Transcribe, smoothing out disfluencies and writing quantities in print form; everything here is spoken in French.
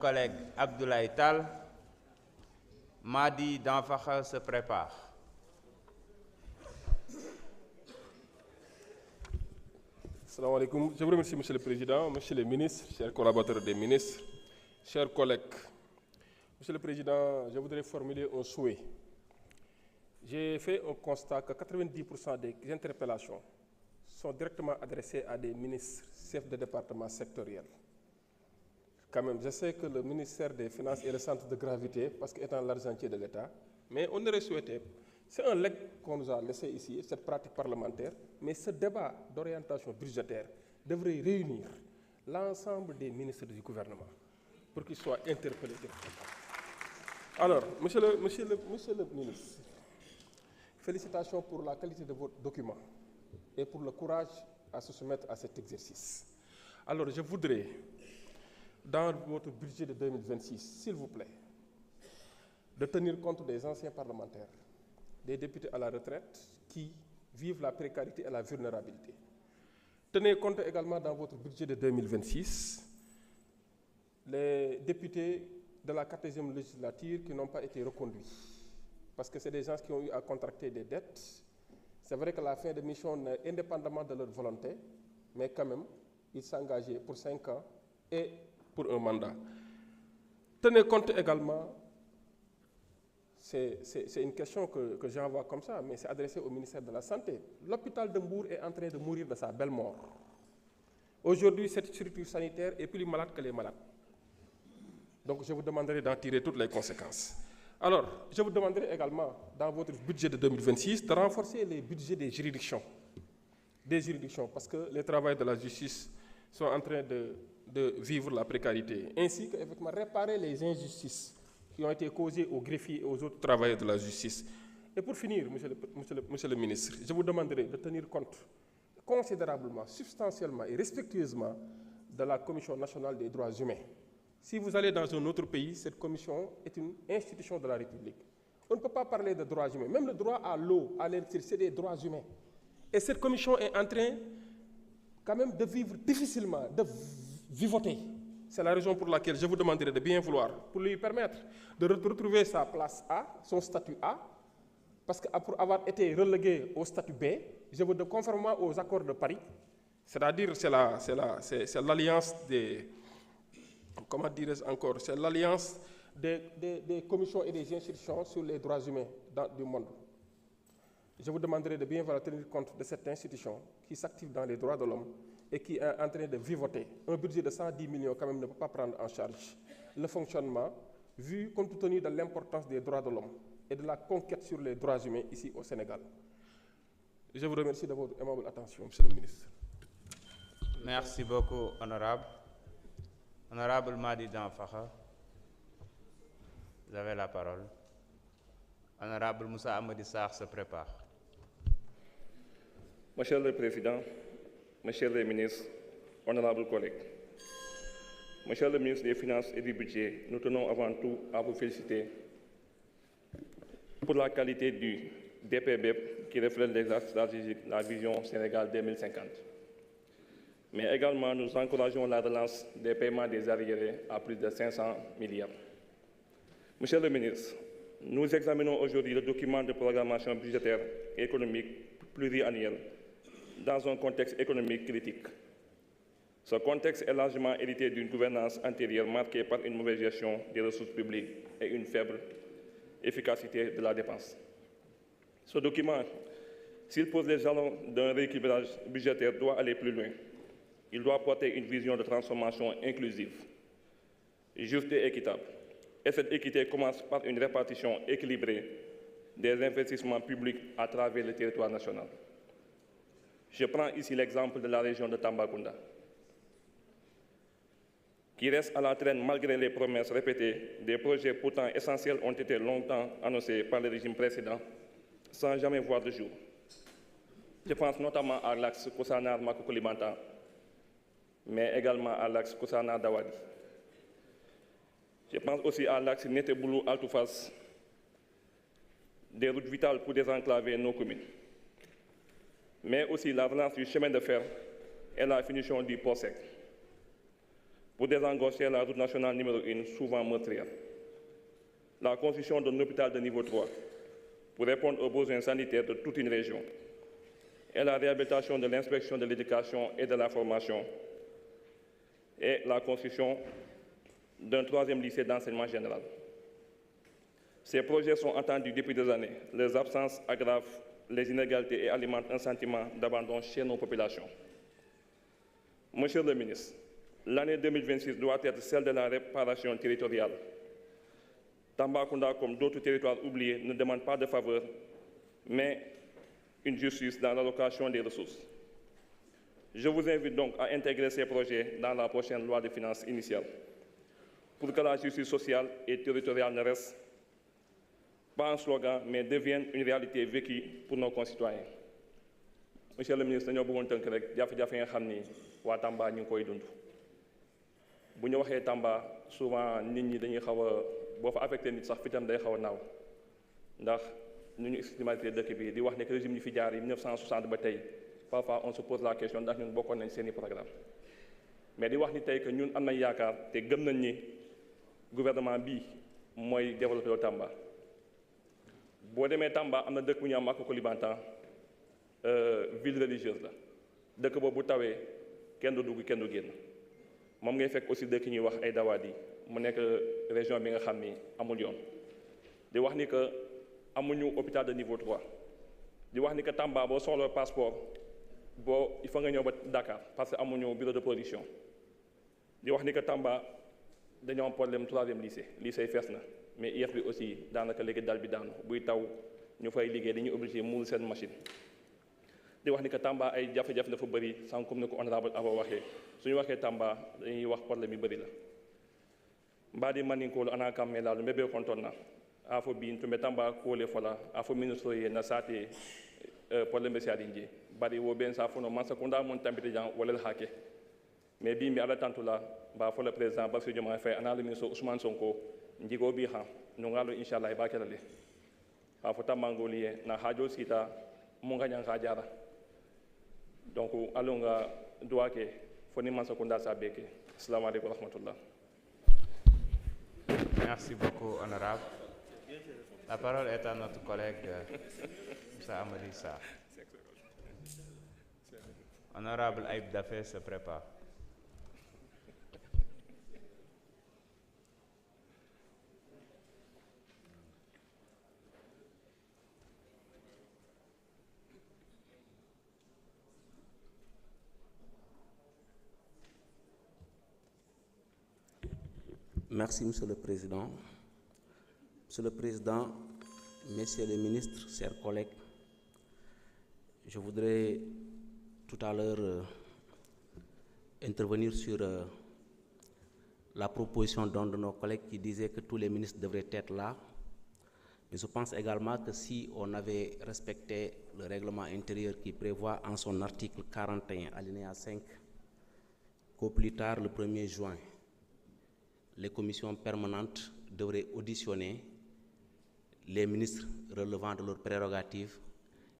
Collègue Abdoulaye Tal, Madi Danfakha se prépare. Salam alaikum. Je vous remercie, Monsieur le Président, Monsieur le Ministre, chers collaborateurs des ministres, chers collègues. Monsieur le Président, je voudrais formuler un souhait. J'ai fait un constat que 90% des interpellations sont directement adressées à des ministres, chefs de département sectoriels. Quand même, je sais que le ministère des Finances est le centre de gravité parce qu'étant l'argentier de l'État, mais on aurait souhaité, c'est un legs qu'on nous a laissé ici, cette pratique parlementaire, mais ce débat d'orientation budgétaire devrait réunir l'ensemble des ministres du gouvernement pour qu'ils soient interpellés directement. Alors, monsieur le ministre, félicitations pour la qualité de votre document et pour le courage à se soumettre à cet exercice. Alors, je voudrais, dans votre budget de 2026, s'il vous plaît, de tenir compte des anciens parlementaires, des députés à la retraite qui vivent la précarité et la vulnérabilité. Tenez compte également dans votre budget de 2026 les députés de la 14e législature qui n'ont pas été reconduits. Parce que c'est des gens qui ont eu à contracter des dettes. C'est vrai que la fin de mission est indépendamment de leur volonté, mais quand même, ils s'engageaient pour 5 ans et pour un mandat. Tenez compte également, c'est une question que j'envoie comme ça, mais c'est adressé au ministère de la Santé. L'hôpital de Mbour est en train de mourir de sa belle mort. Aujourd'hui, cette structure sanitaire est plus malade que les malades. Donc je vous demanderai d'en tirer toutes les conséquences. Alors, je vous demanderai également, dans votre budget de 2026, de renforcer les budgets des juridictions. Parce que les travailleurs de la justice sont en train de vivre la précarité, ainsi que effectivement réparer les injustices qui ont été causées aux greffiers et aux autres travailleurs de la justice. Et pour finir, monsieur le ministre, je vous demanderai de tenir compte considérablement, substantiellement et respectueusement de la Commission nationale des droits humains. Si vous allez dans un autre pays, cette commission est une institution de la République. On ne peut pas parler de droits humains. Même le droit à l'eau, à l'électricité, c'est des droits humains. Et cette commission est en train quand même de vivre difficilement, de vivoter. C'est la raison pour laquelle je vous demanderai de bien vouloir, pour lui permettre de retrouver sa place A, son statut A, parce que pour avoir été relégué au statut B, je vous demande, conformément aux accords de Paris, c'est-à-dire c'est l'alliance des... Comment dirais-je encore? C'est l'alliance des commissions et des institutions sur les droits humains du monde. Je vous demanderai de bien vouloir tenir compte de cette institution qui s'active dans les droits de l'homme et qui est en train de vivoter. Un budget de 110 millions quand même ne peut pas prendre en charge le fonctionnement, vu compte tenu de l'importance des droits de l'homme et de la conquête sur les droits humains ici au Sénégal. Je vous remercie de votre aimable attention, Monsieur le ministre. Merci beaucoup, honorable. Honorable Madi Danfakha, vous avez la parole. Honorable Moussa Amadi Sarr se prépare. Monsieur le Président, Monsieur le Ministre, honorables collègues, Monsieur le Ministre des Finances et du Budget, nous tenons avant tout à vous féliciter pour la qualité du DPB qui reflète les axes stratégiques de la vision Sénégal 2050. Mais également, nous encourageons la relance des paiements des arriérés à plus de 500 milliards. Monsieur le Ministre, nous examinons aujourd'hui le document de programmation budgétaire et économique pluriannuel dans un contexte économique critique. Ce contexte est largement hérité d'une gouvernance antérieure marquée par une mauvaise gestion des ressources publiques et une faible efficacité de la dépense. Ce document, s'il pose les jalons d'un rééquilibrage budgétaire, doit aller plus loin. Il doit porter une vision de transformation inclusive, juste et équitable. Et cette équité commence par une répartition équilibrée des investissements publics à travers le territoire national. Je prends ici l'exemple de la région de Tambacounda, qui reste à la traîne malgré les promesses répétées. Des projets pourtant essentiels ont été longtemps annoncés par le régime précédent, sans jamais voir le jour. Je pense notamment à l'axe Koussanar-Makoukoulibantang, mais également à l'axe Koussanar-Dawadi. Je pense aussi à l'axe Neteboulou-Altoufas, des routes vitales pour désenclaver nos communes, mais aussi la relance du chemin de fer et la finition du port sec. pour désengorger la route nationale numéro 1, souvent meurtrière. La construction d'un hôpital de niveau 3 pour répondre aux besoins sanitaires de toute une région. Et la réhabilitation de l'inspection de l'éducation et de la formation. Et la construction d'un 3e lycée d'enseignement général. Ces projets sont entendus depuis des années. Leurs absences aggravent les inégalités et alimentent un sentiment d'abandon chez nos populations. Monsieur le ministre, l'année 2026 doit être celle de la réparation territoriale. Tambacounda, comme d'autres territoires oubliés, ne demande pas de faveur, mais une justice dans l'allocation des ressources. Je vous invite donc à intégrer ces projets dans la prochaine loi de finances initiale, pour que la justice sociale et territoriale ne reste pas un slogan, mais devienne une réalité vécue pour nos concitoyens. Monsieur le ministre, nous avons tënk rek jafe-jafe nga xam ni waa Tamba ñu ngi koy dund. Bu ñu waxee Tamba souvent nit ñi dañuy xaw a boo fa affecté nit sax fitam day xaw a naaw ndax nu ñu stigmatisé dëkk bi di wax ne que régime yi fi jaar yi 1960 ba tey parfois on se pose la question ndax ñun bokkoon nañ seeni programme mais di wax ni tey que ñun am nañ yaakaar te gëm nañ ni gouvernement bii mooy développé Tamba. boo demee Tamba am na dëkk bu ñu am ak Koulibantang ville religieuse la dëkk boobu bu tawee kenn du dugg kenn du génn moom ngay fekk aussi dëkk ñuy wax ay Dawadi mu nekk région bi nga xam ni amul yoon di wax ni que amuñu hôpital de niveau 3 di wax ni que Tamba boo soxla passeport il faut nga ñëw ba Dakar parce que amuñu bureau de production di wax ni que Tamba dañoo am problème 3e lycée lycée fees na mais IEF bi aussi daanaka léegi dal bi daanu buy taw ñu fay liggéey dañuy obligé muul seen machine di wax ni que Tamba ay jafe-jafe dafa bëri sans comme ni ko honorable Aba waxee suñu waxee Tamba dañuy wax problème yu bëri la mbaɗi maninkolu ana kamme laalu mbeɓe kon tonna afo bin to mbe Tamba kole fola afo ministre ye na sate problème ɓe siadi je mbaɗi wo ɓen sa fono mansa kunda mon tampite jan walel hake mais bi mi ala tantula mba fola président Bassirou Diomaye Faye ana le ministre Ousmane Sonko jigo bi ha no ngalo inchallah ba kelale ha fo tambangoli ye na hajo sita mo gañan ha jara donc alonga duwake foni mansa kunda sa beke assalamu aleykum wa rahmatullah. Merci beaucoup, honorable. La parole est à notre collègue Moussa Amadi Sarr. Honorable Aïb Dafé se prépare. Merci, Monsieur le Président. Monsieur le Président, Messieurs les ministres, chers collègues, je voudrais tout à l'heure intervenir sur la proposition d'un de nos collègues qui disait que tous les ministres devraient être là. Mais je pense également que si on avait respecté le règlement intérieur qui prévoit en son article 41, alinéa 5, qu'au plus tard, le 1er juin, les commissions permanentes devraient auditionner les ministres relevant de leurs prérogatives